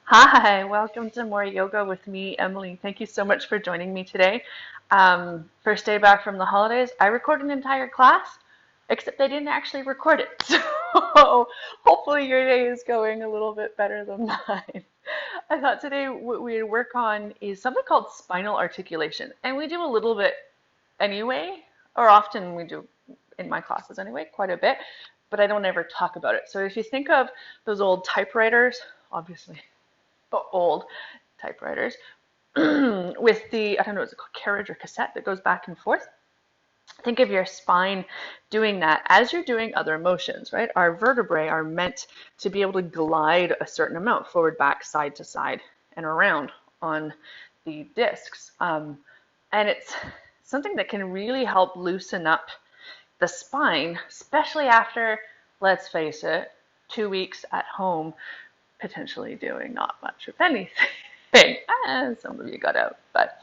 Hi, welcome to more yoga with me, Emily. Thank you so much for joining me today. First day back from the holidays. I recorded an entire class, except I didn't actually record it. So hopefully your day is going a little bit better than mine. I thought today what we'd work on is something called spinal articulation. And we do a little bit anyway, or often we do in my classes anyway, quite a bit, but I don't ever talk about it. So if you think of those old typewriters, obviously old typewriters with the, I don't know, is it called carriage or cassette that goes back and forth? Think of your spine doing that as you're doing other motions, right? Our vertebrae are meant to be able to glide a certain amount forward, back, side to side, and around on the discs. And it's something that can really help loosen up the spine, especially after, let's face it, 2 weeks at home potentially doing not much of anything. Some of you got out, but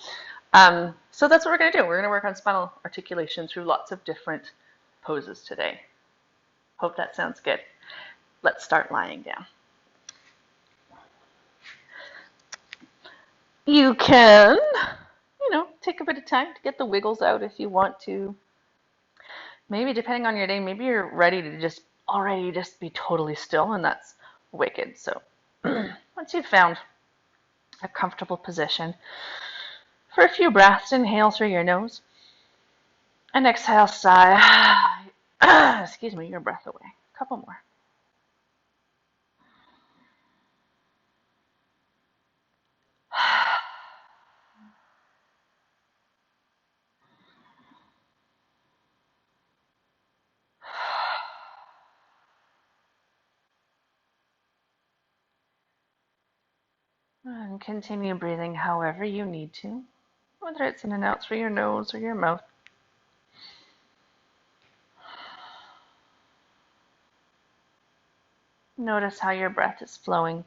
so that's what we're going to do. We're going to work on spinal articulation through lots of different poses today. Hope that sounds good. Let's start lying down. You can, take a bit of time to get the wiggles out if you want to. Maybe depending on your day, maybe you're ready to just already just be totally still, and that's wicked. So once you've found a comfortable position, for a few breaths, inhale through your nose and exhale, sigh. Excuse me, your breath away. A couple more. And continue breathing however you need to, whether it's in and out through your nose or your mouth. Notice how your breath is flowing.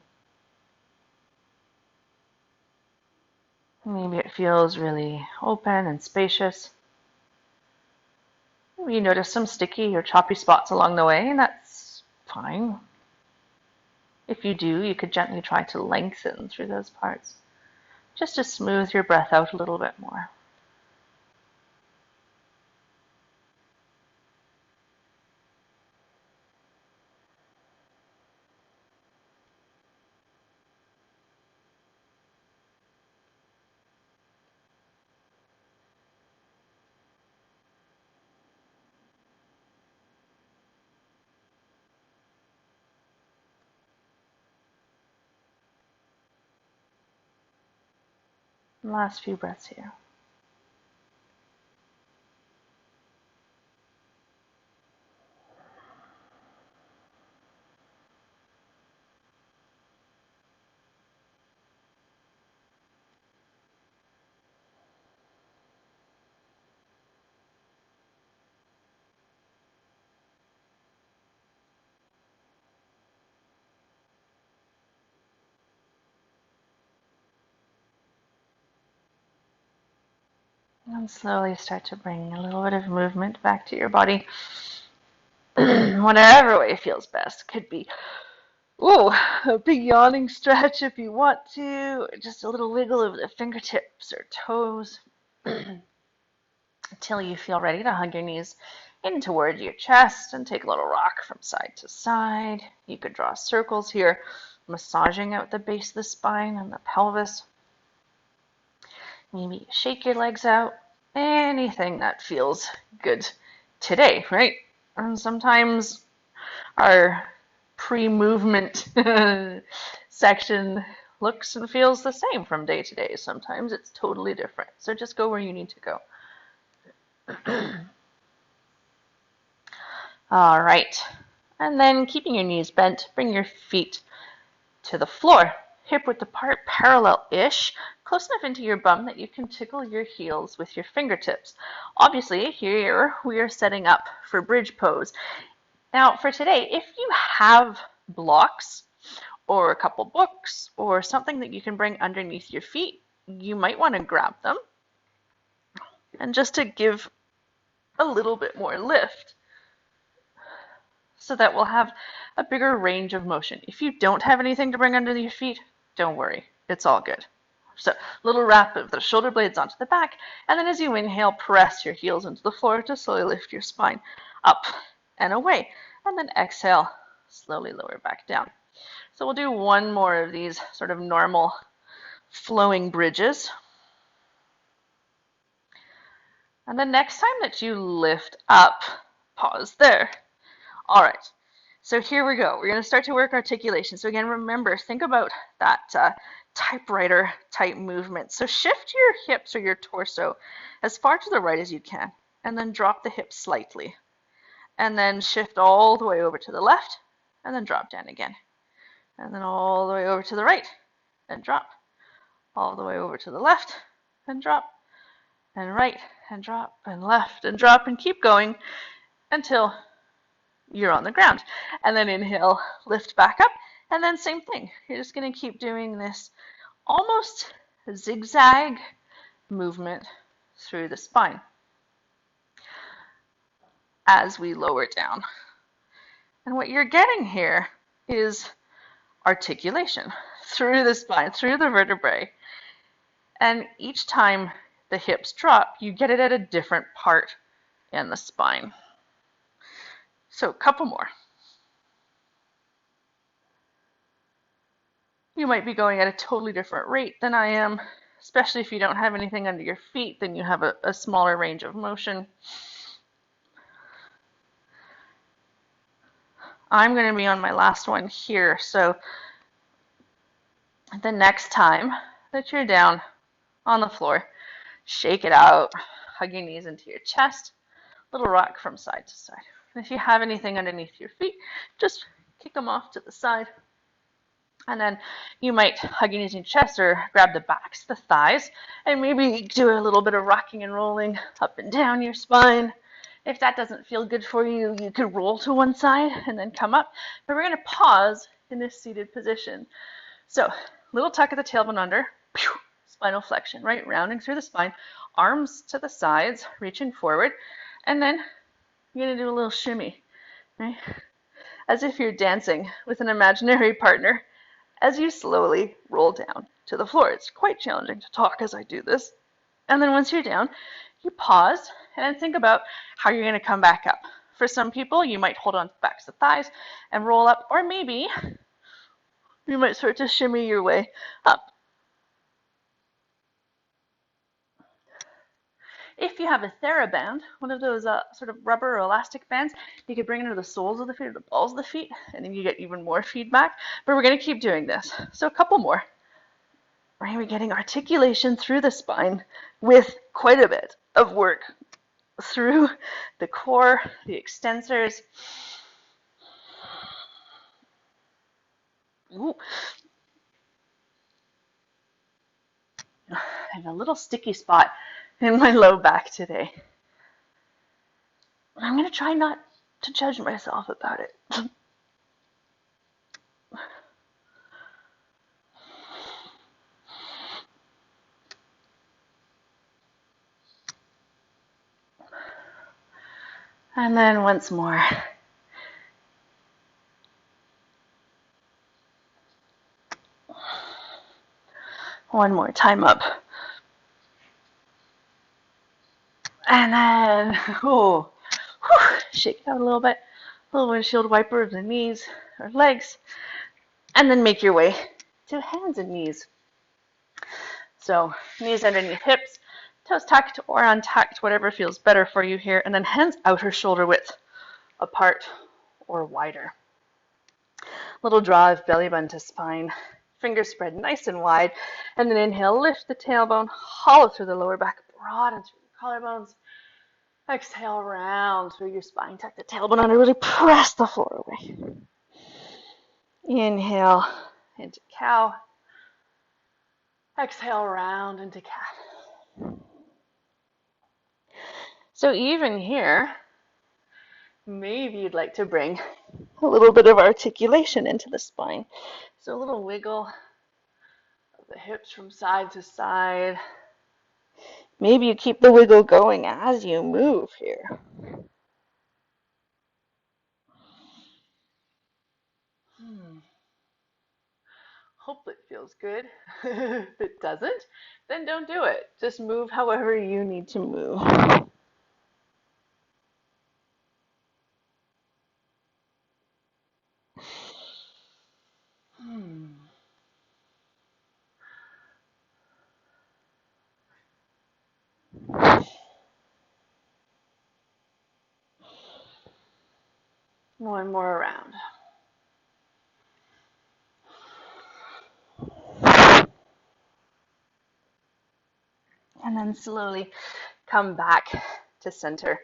Maybe it feels really open and spacious. Maybe you notice some sticky or choppy spots along the way, and that's fine. If you do, you could gently try to lengthen through those parts, just to smooth your breath out a little bit more. Last few breaths here. And slowly start to bring a little bit of movement back to your body. Whatever way feels best. Could be, a big yawning stretch if you want to. Just a little wiggle of the fingertips or toes until you feel ready to hug your knees in toward your chest and take a little rock from side to side. You could draw circles here, massaging out the base of the spine and the pelvis. Maybe shake your legs out. Anything that feels good today, right? And sometimes our pre-movement section looks and feels the same from day to day. Sometimes it's totally different. So just go where you need to go. All right. And then keeping your knees bent, bring your feet to the floor. Hip width apart, parallel-ish, close enough into your bum that you can tickle your heels with your fingertips. Obviously, here we are setting up for bridge pose. Now, for today, if you have blocks or a couple books or something that you can bring underneath your feet, you might want to grab them. And just to give a little bit more lift, so that we'll have a bigger range of motion. If you don't have anything to bring under your feet, Don't worry, it's all good. So, little wrap of the shoulder blades onto the back, and then as you inhale, press your heels into the floor to slowly lift your spine up and away. And then exhale, slowly lower back down. So we'll do one more of these sort of normal flowing bridges. And the next time that you lift up, pause there. All right, so here we go. We're going to start to work articulation. So again, remember, think about that typewriter type movement. So shift your hips or your torso as far to the right as you can, and then drop the hips slightly. And then shift all the way over to the left, and then drop down again. And then all the way over to the right, and drop. All the way over to the left, and drop. And right, and drop, and left, and drop, and keep going until you're on the ground. And then inhale, lift back up, and then same thing. You're just going to keep doing this almost zigzag movement through the spine as we lower down. And what you're getting here is articulation through the spine, through the vertebrae. And each time the hips drop, you get it at a different part in the spine. So a couple more. You might be going at a totally different rate than I am, especially if you don't have anything under your feet, then you have a smaller range of motion. I'm going to be on my last one here, so the next time that you're down on the floor, shake it out, hug your knees into your chest, little rock from side to side. And if you have anything underneath your feet, just kick them off to the side. And then you might hug your knees in your chest or grab the backs, the thighs, and maybe do a little bit of rocking and rolling up and down your spine. If that doesn't feel good for you, you could roll to one side and then come up. But we're going to pause in this seated position. So, little tuck of the tailbone under, spinal flexion, right? Rounding through the spine, arms to the sides, reaching forward, and then you're going to do a little shimmy, right? As if you're dancing with an imaginary partner as you slowly roll down to the floor. It's quite challenging to talk as I do this. And then once you're down, you pause and think about how you're going to come back up. For some people, you might hold on to the backs of the thighs and roll up, or maybe you might start to shimmy your way up. If you have a TheraBand, one of those sort of rubber or elastic bands, you could bring it into the soles of the feet or the balls of the feet, and then you get even more feedback. But we're going to keep doing this. So a couple more. We're going to be getting articulation through the spine with quite a bit of work through the core, the extensors. Ooh. I have a little sticky spot in my low back today. I'm going to try not to judge myself about it. And then once more. One more time up. And then, shake it out a little bit. A little windshield wiper of the knees or legs. And then make your way to hands and knees. So knees underneath hips, toes tucked or untucked, whatever feels better for you here. And then hands outer shoulder width apart or wider. Little draw of belly button to spine. Fingers spread nice and wide. And then inhale, lift the tailbone, hollow through the lower back, broaden through your collarbones. Exhale, round through your spine. Tuck the tailbone under, really press the floor away. Inhale into cow. Exhale, round into cat. So even here, maybe you'd like to bring a little bit of articulation into the spine. So a little wiggle of the hips from side to side. Maybe you keep the wiggle going as you move here. Hope it feels good. If it doesn't, then don't do it. Just move however you need to move. One more round. And then slowly come back to center.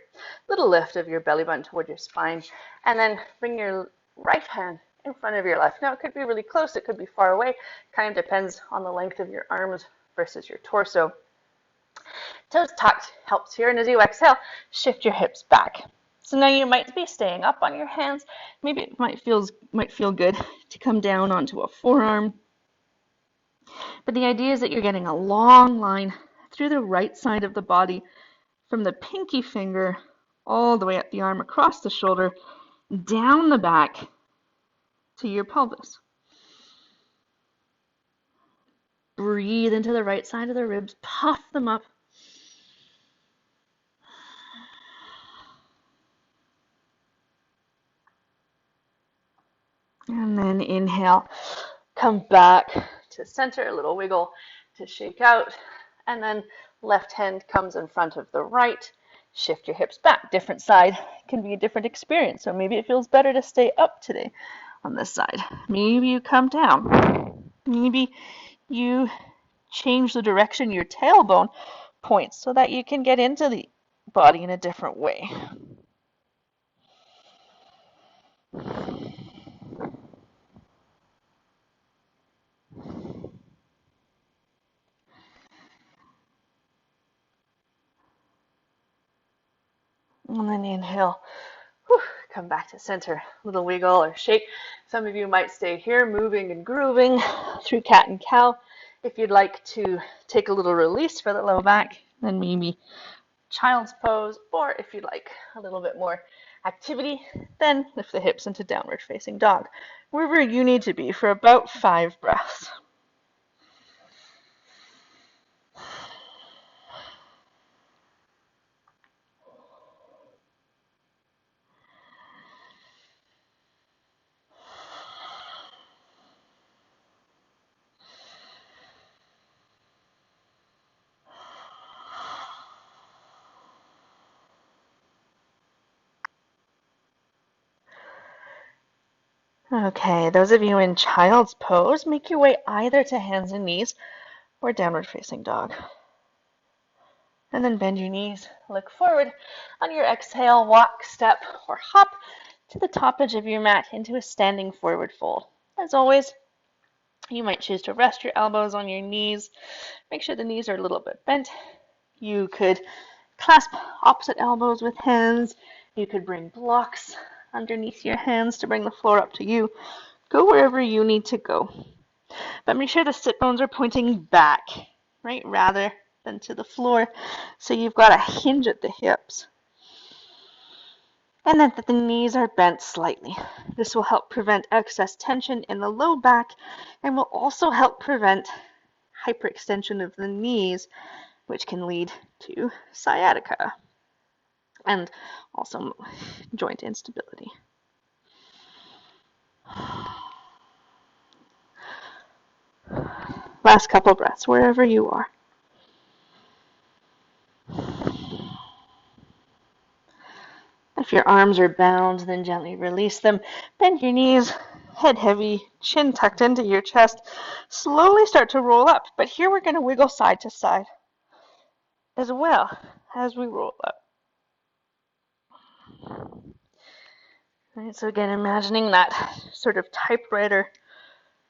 Little lift of your belly button toward your spine. And then bring your right hand in front of your left. Now it could be really close, it could be far away. Kind of depends on the length of your arms versus your torso. Toes tucked helps here. And as you exhale, shift your hips back. So now you might be staying up on your hands. Maybe it might feel good to come down onto a forearm. But the idea is that you're getting a long line through the right side of the body from the pinky finger all the way up the arm, across the shoulder, down the back to your pelvis. Breathe into the right side of the ribs, puff them up. And then inhale, come back to center, a little wiggle to shake out. And then left hand comes in front of the right. Shift your hips back. Different side can be a different experience. So maybe it feels better to stay up today on this side. Maybe you come down. Maybe you change the direction your tailbone points so that you can get into the body in a different way. And then inhale, come back to center, little wiggle or shake. Some of you might stay here, moving and grooving through cat and cow. If you'd like to take a little release for the low back, then maybe child's pose, or if you'd like a little bit more activity, then lift the hips into downward facing dog. Wherever you need to be for about 5 breaths. Okay, those of you in child's pose, make your way either to hands and knees or downward facing dog. And then bend your knees, look forward. On your exhale, walk, step, or hop to the top edge of your mat into a standing forward fold. As always, you might choose to rest your elbows on your knees. Make sure the knees are a little bit bent. You could clasp opposite elbows with hands. You could bring blocks underneath your hands to bring the floor up to you. Go wherever you need to go. But make sure the sit bones are pointing back, right, rather than to the floor. So you've got a hinge at the hips. And then that the knees are bent slightly. This will help prevent excess tension in the low back and will also help prevent hyperextension of the knees, which can lead to sciatica and also joint instability. Last couple breaths, wherever you are. If your arms are bound, then gently release them. Bend your knees, head heavy, chin tucked into your chest. Slowly start to roll up, but here we're going to wiggle side to side as well as we roll up. Right, so again, imagining that sort of typewriter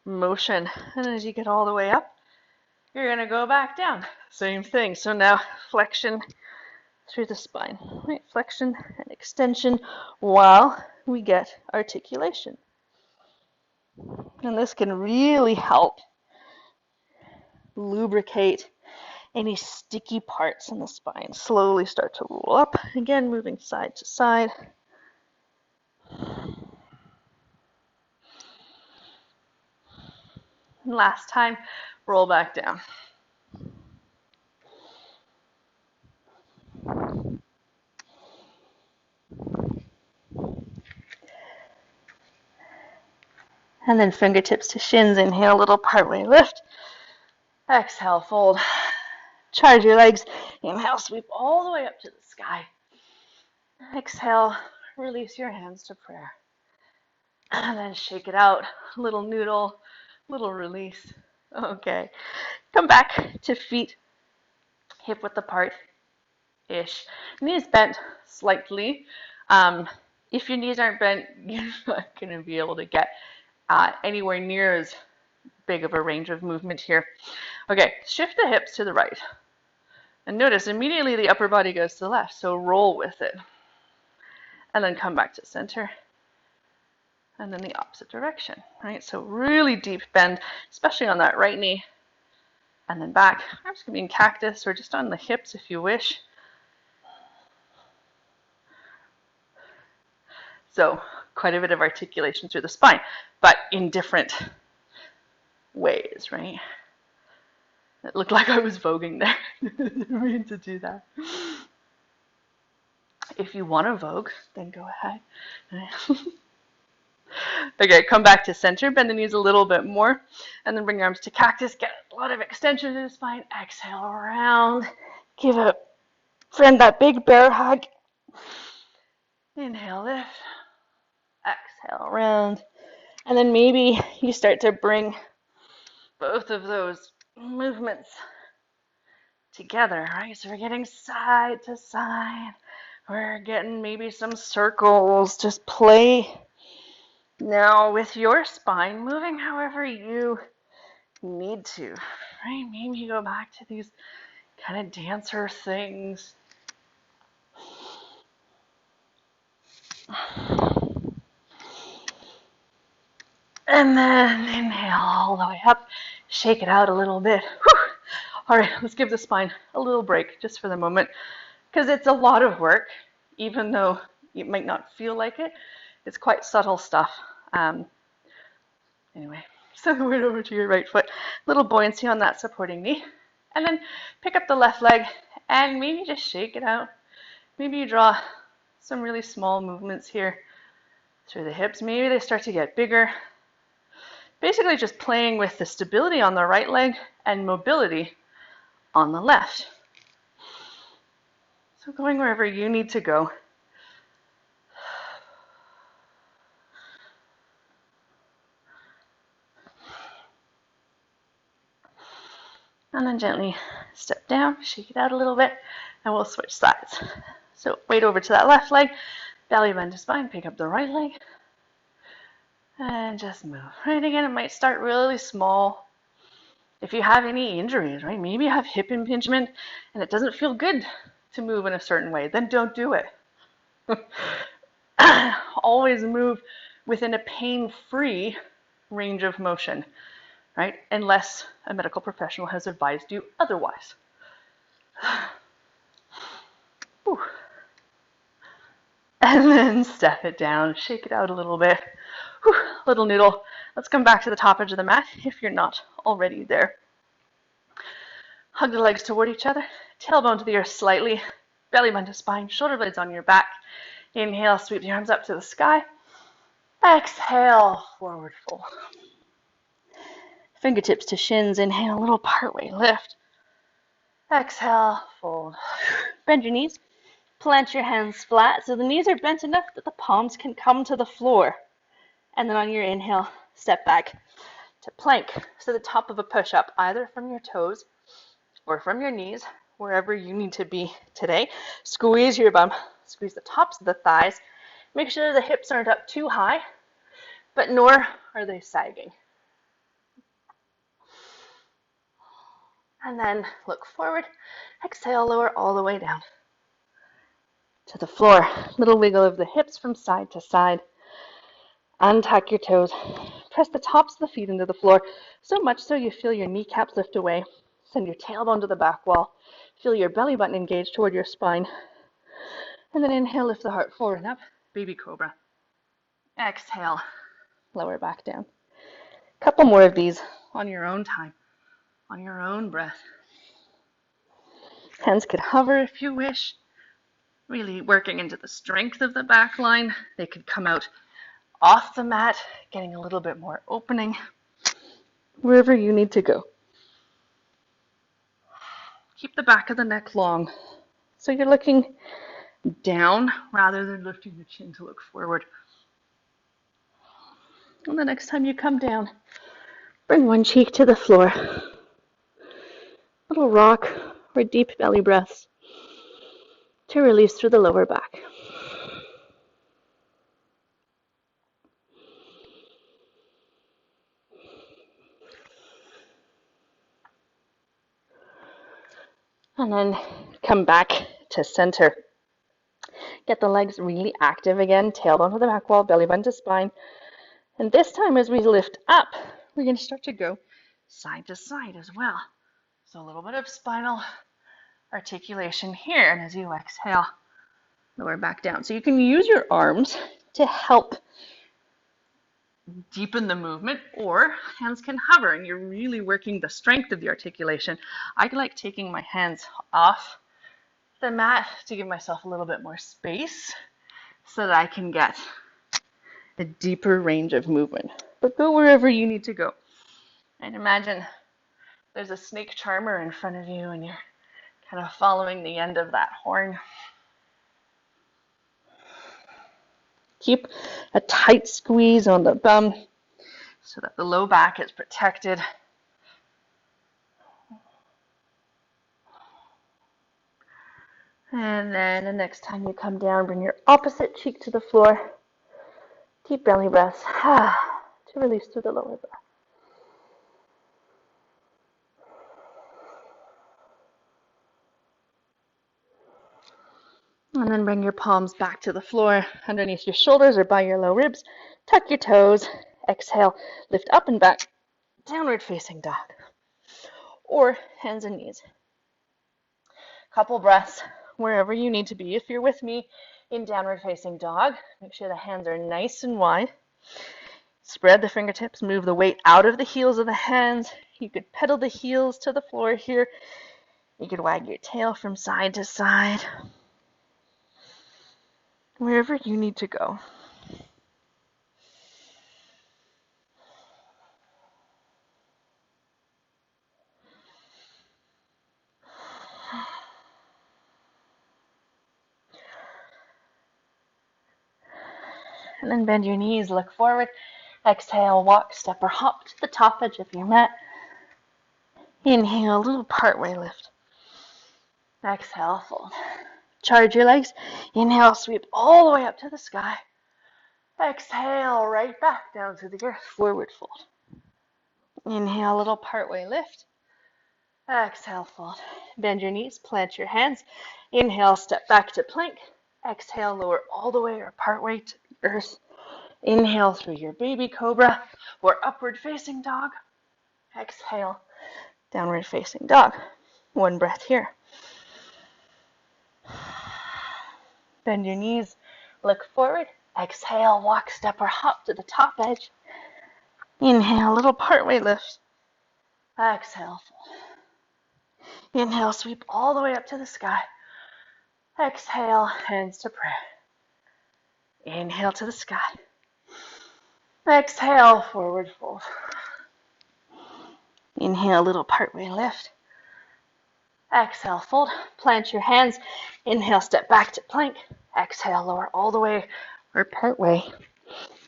motion. And as you get all the way up, you're going to go back down. Same thing. So now flexion through the spine. Right, flexion and extension while we get articulation. And this can really help lubricate any sticky parts in the spine. Slowly start to roll up. Again, moving side to side. And last time, roll back down. And then fingertips to shins. Inhale, little partway lift. Exhale, fold. Charge your legs. Inhale, sweep all the way up to the sky. Exhale, release your hands to prayer. And then shake it out. Little noodle, little release. Okay. Come back to feet hip width apart-ish. Knees bent slightly. If your knees aren't bent, you're not going to be able to get anywhere near as big of a range of movement here. Okay, shift the hips to the right. And notice immediately the upper body goes to the left, so roll with it. And then come back to center. And then the opposite direction, right? So really deep bend, especially on that right knee. And then back. Arms can be in cactus or just on the hips if you wish. So quite a bit of articulation through the spine, but in different ways, right? It looked like I was voguing there. I didn't mean to do that. If you want to vogue, then go ahead. Okay, come back to center, bend the knees a little bit more, and then bring your arms to cactus. Get a lot of extension to the spine. Exhale around. Give a friend that big bear hug. Inhale, lift. Exhale around. And then maybe you start to bring both of those movements together, right? So we're getting side to side. We're getting maybe some circles. Just play now with your spine moving however you need to, right? Maybe you go back to these kind of dancer things. And then inhale all the way up. Shake it out a little bit. Whew. All right, let's give the spine a little break just for the moment, because it's a lot of work, even though you might not feel like it. It's quite subtle stuff. Anyway, so right over to your right foot. Little buoyancy on that supporting knee. And then pick up the left leg and maybe just shake it out. Maybe you draw some really small movements here through the hips. Maybe they start to get bigger. Basically just playing with the stability on the right leg and mobility on the left. So going wherever you need to go. And then gently step down, shake it out a little bit, and we'll switch sides. So weight over to that left leg, belly bend to spine, pick up the right leg, and just move. Right, again, it might start really small. If you have any injuries, right, maybe you have hip impingement and it doesn't feel good to move in a certain way, then don't do it. Always move within a pain-free range of motion, right? Unless a medical professional has advised you otherwise. And then step it down, shake it out a little bit. Little noodle. Let's come back to the top edge of the mat if you're not already there. Hug the legs toward each other, tailbone to the earth slightly, belly bend to spine, shoulder blades on your back. Inhale, sweep the arms up to the sky. Exhale, forward fold. Fingertips to shins. Inhale, little partway lift. Exhale, fold. Bend your knees. Plant your hands flat so the knees are bent enough that the palms can come to the floor. And then on your inhale, step back to plank. So the top of a push-up, either from your toes or from your knees, wherever you need to be today. Squeeze your bum. Squeeze the tops of the thighs. Make sure the hips aren't up too high, but nor are they sagging. And then look forward. Exhale, lower all the way down to the floor. Little wiggle of the hips from side to side. Untuck your toes. Press the tops of the feet into the floor, so much so you feel your kneecaps lift away. Send your tailbone to the back wall. Feel your belly button engage toward your spine. And then inhale, lift the heart forward and up. Baby cobra. Exhale, lower back down. Couple more of these. on your own time, on your own breath. Hands could hover if you wish, really working into the strength of the back line. They could come out off the mat, getting a little bit more opening, wherever you need to go. Keep the back of the neck long, so you're looking down rather than lifting the chin to look forward. And the next time you come down, bring one cheek to the floor. Little rock or deep belly breaths to release through the lower back. And then come back to center. Get the legs really active again, tailed onto the back wall, belly button to spine. And this time as we lift up, we're going to start to go side to side as well. So a little bit of spinal articulation here. And as you exhale, lower back down. So you can use your arms to help deepen the movement, or hands can hover and you're really working the strength of the articulation. I like taking my hands off the mat to give myself a little bit more space so that I can get a deeper range of movement. But go wherever you need to go. And imagine there's a snake charmer in front of you and you're kind of following the end of that horn. Keep a tight squeeze on the bum so that the low back is protected. And then the next time you come down, bring your opposite cheek to the floor. Deep belly breaths to release through the lower back. And then bring your palms back to the floor, underneath your shoulders or by your low ribs. Tuck your toes. Exhale, lift up and back. Downward facing dog. Or hands and knees. Couple breaths wherever you need to be. If you're with me in downward facing dog, make sure the hands are nice and wide. Spread the fingertips, move the weight out of the heels of the hands. You could pedal the heels to the floor here. You could wag your tail from side to side. Wherever you need to go. And then bend your knees, look forward. Exhale, walk, step, or hop to the top edge of your mat. Inhale, a little partway lift. Exhale, fold. Charge your legs. Inhale, sweep all the way up to the sky. Exhale, right back down to the earth, forward fold. Inhale, a little partway lift. Exhale, fold. Bend your knees, plant your hands. Inhale, step back to plank. Exhale, lower all the way or partway to the earth. Inhale through your baby cobra or upward facing dog. Exhale, downward facing dog. One breath here. Bend your knees, look forward. Exhale, walk, step, or hop to the top edge. Inhale, little partway lift. Exhale, fold. Inhale, sweep all the way up to the sky. Exhale, hands to prayer. Inhale to the sky. Exhale, forward fold. Inhale, little partway lift. Exhale, fold. Plant your hands. Inhale, step back to plank. Exhale, lower all the way or part way.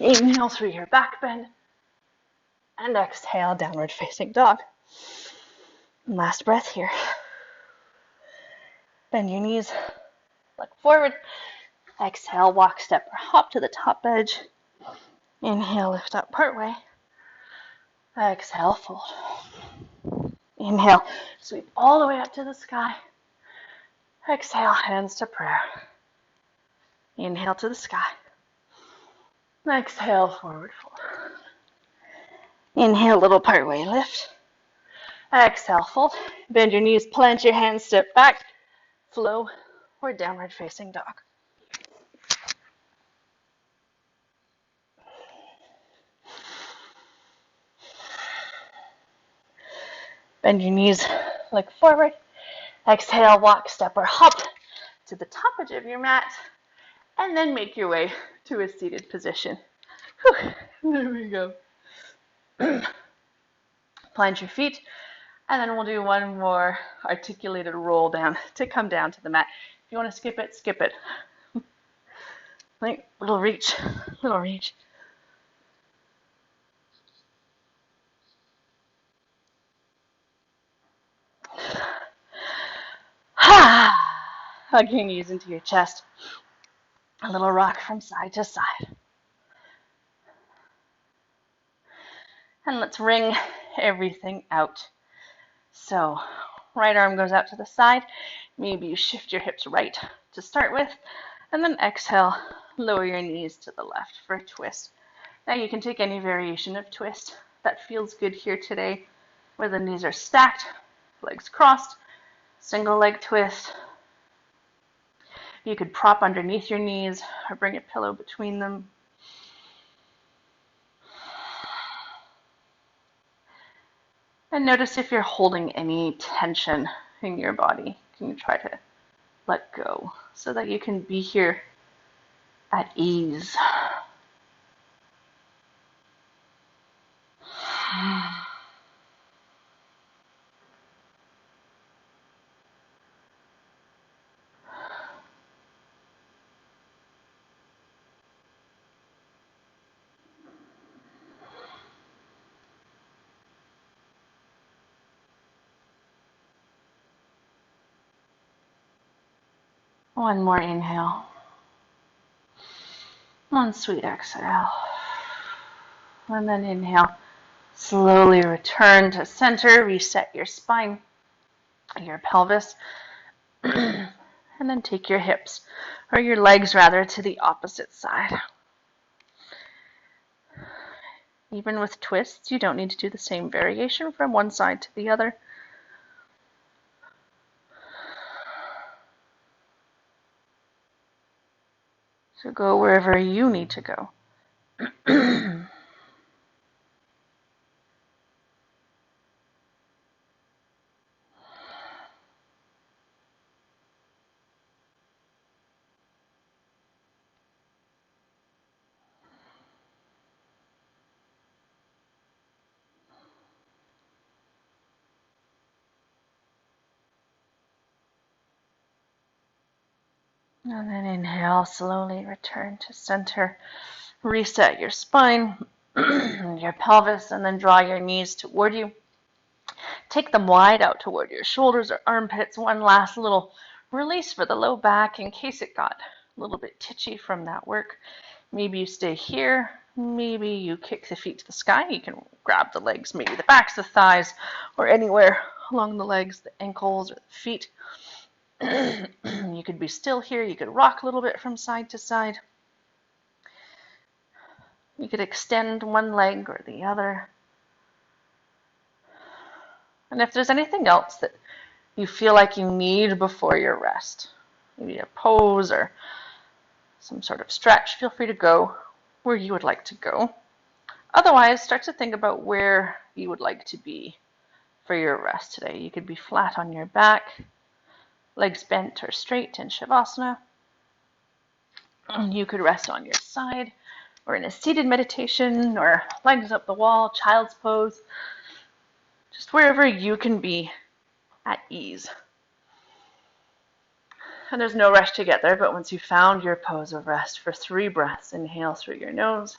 Inhale through your back bend. And exhale, downward facing dog. Last breath here. Bend your knees. Look forward. Exhale, walk, step, or hop to the top edge. Inhale, lift up part way. Exhale, fold. Inhale, sweep all the way up to the sky. Exhale, hands to prayer. Inhale to the sky. Exhale, forward fold. Inhale, little partway lift. Exhale, fold. Bend your knees, plant your hands, step back, flow, or downward facing dog. Bend your knees, look forward. Exhale, walk, step, or hop to the top edge of your mat, and then make your way to a seated position. Whew, there we go. Plant your feet, and then we'll do one more articulated roll down to come down to the mat. If you want to skip it, skip it. Like, little reach, little reach. Hug your knees into your chest. A little rock from side to side. And let's wring everything out. So, right arm goes out to the side. Maybe you shift your hips right to start with. And then exhale, lower your knees to the left for a twist. Now you can take any variation of twist that feels good here today, where the knees are stacked, legs crossed, single leg twist. You could prop underneath your knees or bring a pillow between them. And notice if you're holding any tension in your body. Can you try to let go so that you can be here at ease? One more inhale. One sweet exhale. And then inhale. Slowly return to center. Reset your spine, your pelvis. And then take your hips, or your legs rather, to the opposite side. Even with twists, you don't need to do the same variation from one side to the other. So go wherever you need to go. And then inhale, slowly return to center. Reset your spine, your pelvis, and then draw your knees toward you. Take them wide out toward your shoulders or armpits. One last little release for the low back in case it got a little bit titchy from that work. Maybe you stay here. Maybe you kick the feet to the sky. You can grab the legs, maybe the backs, the thighs, or anywhere along the legs, the ankles, or the feet. You could be still here. You could rock a little bit from side to side. You could extend one leg or the other. And if there's anything else that you feel like you need before your rest, maybe a pose or some sort of stretch, feel free to go where you would like to go. Otherwise, start to think about where you would like to be for your rest today. You could be flat on your back, legs bent or straight in Shavasana. You could rest on your side or in a seated meditation or legs up the wall, child's pose. Just wherever you can be at ease. And there's no rush to get there, but once you've found your pose of rest, for 3 breaths, inhale through your nose.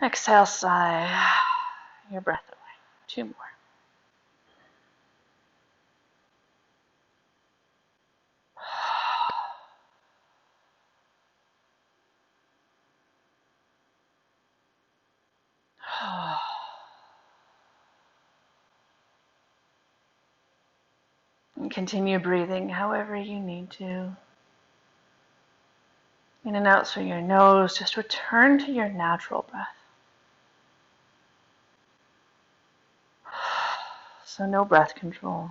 Exhale, sigh your breath away. 2 more. And continue breathing however you need to. In and out through your nose. Just return to your natural breath. So no breath control.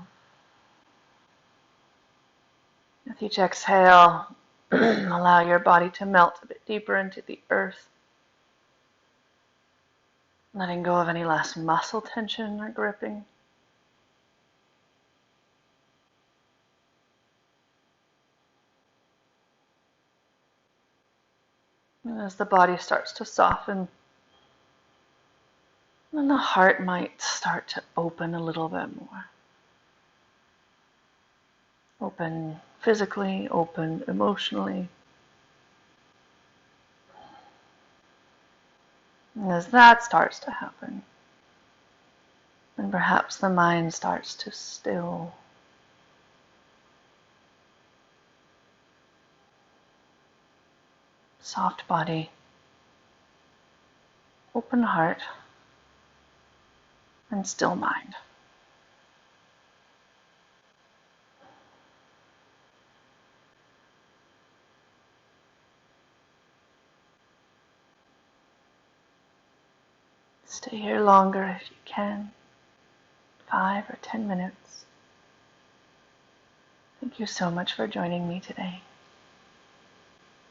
With each exhale, allow your body to melt a bit deeper into the earth. Letting go of any last muscle tension or gripping. as the body starts to soften, and the heart might start to open a little bit more. Open physically, open emotionally. And as that starts to happen, then perhaps the mind starts to still. Soft body, open heart, and still mind. Stay here longer if you can, 5 or 10 minutes. Thank you so much for joining me today.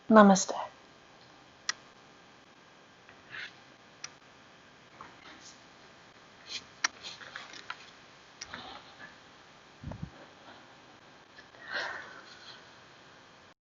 Namaste.